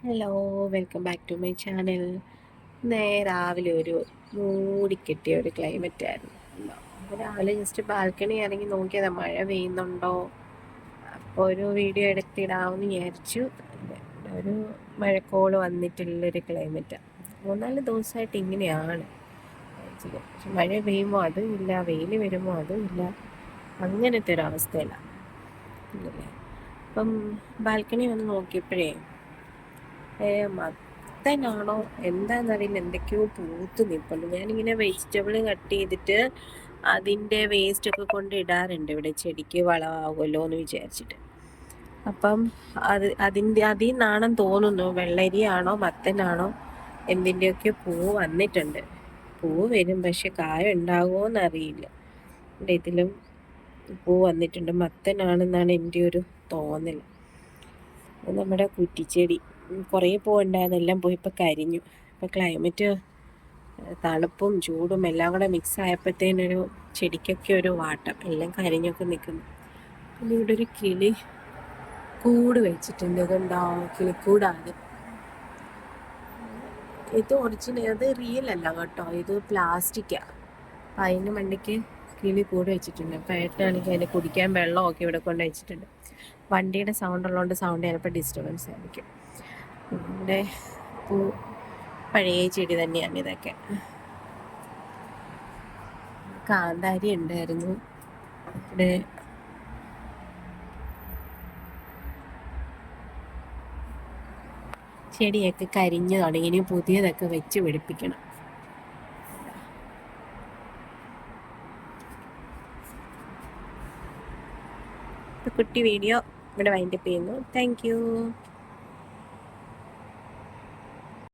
Hello, welcome back to my channel. ഇന്ന് രാവിലെ ഒരു മൂടിക്കെട്ടിയ ഒരു ക്ലൈമറ്റ് ആയിരുന്നു. അപ്പോൾ രാവിലെ ജസ്റ്റ് ബാൽക്കണി ഇറങ്ങി നോക്കിയതാ മഴ പെയ്യുന്നുണ്ടോ, അപ്പോൾ ഒരു വീഡിയോ എടുത്തിടാമെന്ന് വിചാരിച്ചു. ഒരു മഴക്കോള് വന്നിട്ടുള്ളൊരു ക്ലൈമറ്റാണ്. 3-4 ദിവസമായിട്ട് ഇങ്ങനെയാണ്. പക്ഷെ മഴ പെയ്യുമ്പോൾ അതും ഇല്ല, വെയിൽ വരുമ്പോൾ അതും ഇല്ല, അങ്ങനത്തെ ഒരു അവസ്ഥയില്ല. അപ്പം ബാൽക്കണി വന്ന് നോക്കിയപ്പോഴേ മത്തനാണോ എന്താണെന്നറിയില്ല, എന്തൊക്കെയോ പൂത്ത് നിൽപ്പുണ്ട്. ഞാനിങ്ങനെ വെജിറ്റബിൾ കട്ട് ചെയ്തിട്ട് അതിൻ്റെ വേസ്റ്റൊക്കെ കൊണ്ട് ഇടാറുണ്ട് ഇവിടെ, ചെടിക്ക് വളമാകുമല്ലോ എന്ന് വിചാരിച്ചിട്ട്. അപ്പം അതിൽ നിന്നാണെന്ന് തോന്നുന്നു, വെള്ളരിയാണോ മത്തനാണോ എന്തിൻ്റെയൊക്കെ പൂവ് വന്നിട്ടുണ്ട്. പൂവ് വരും, പക്ഷെ കായ ഉണ്ടാകുമോ എന്നറിയില്ല. ഇതിലും പൂ വന്നിട്ടുണ്ട്. മത്തനാണെന്നാണ് എൻ്റെ ഒരു തോന്നൽ. നമ്മുടെ കുറ്റിച്ചെടി കുറേ പൂവുണ്ടായതെല്ലാം പോയി ഇപ്പം കരിഞ്ഞു. ഇപ്പം ക്ലൈമറ്റ് തണുപ്പും ചൂടും എല്ലാം കൂടെ മിക്സ് ആയപ്പോഴത്തേനൊരു ചെടിക്കൊക്കെ ഒരു വാട്ടം, എല്ലാം കരിഞ്ഞൊക്കെ നിൽക്കുന്നു. പിന്നെ ഇവിടെ ഒരു കിളി കൂട് വെച്ചിട്ടുണ്ട്. ഇതുണ്ടാവും കിളിക്കൂടാണ്. ഇത് ഒറിജിനൽ, അത് റിയൽ അല്ല കേട്ടോ, ഇത് പ്ലാസ്റ്റിക്കാണ്. അപ്പം അതിന് മണ്ടിക്ക് കിളി കൂട് വെച്ചിട്ടുണ്ട്. അപ്പം ഏട്ടാണെങ്കിൽ അതിന് കുടിക്കാൻ വെള്ളമൊക്കെ ഇവിടെ കൊണ്ട് വെച്ചിട്ടുണ്ട്. വണ്ടിയുടെ സൗണ്ട് ഉള്ളതുകൊണ്ട് സൗണ്ട് ചിലപ്പോൾ ഡിസ്റ്റർബൻസ് ആയിരിക്കും. ഇവിടെ പഴയ ചെടി തന്നെയാണ് ഇതൊക്കെ. കാന്താരി ഉണ്ടായിരുന്നു ഇവിടെ. ചെടിയൊക്കെ കരിഞ്ഞു തുടങ്ങി, ഇനി പുതിയതൊക്കെ വെച്ച് പിടിപ്പിക്കണം. കുട്ടി വീഡിയോ ഇവിടെ വൈൻഡപ്പ് ചെയ്യുന്നു. Thank you.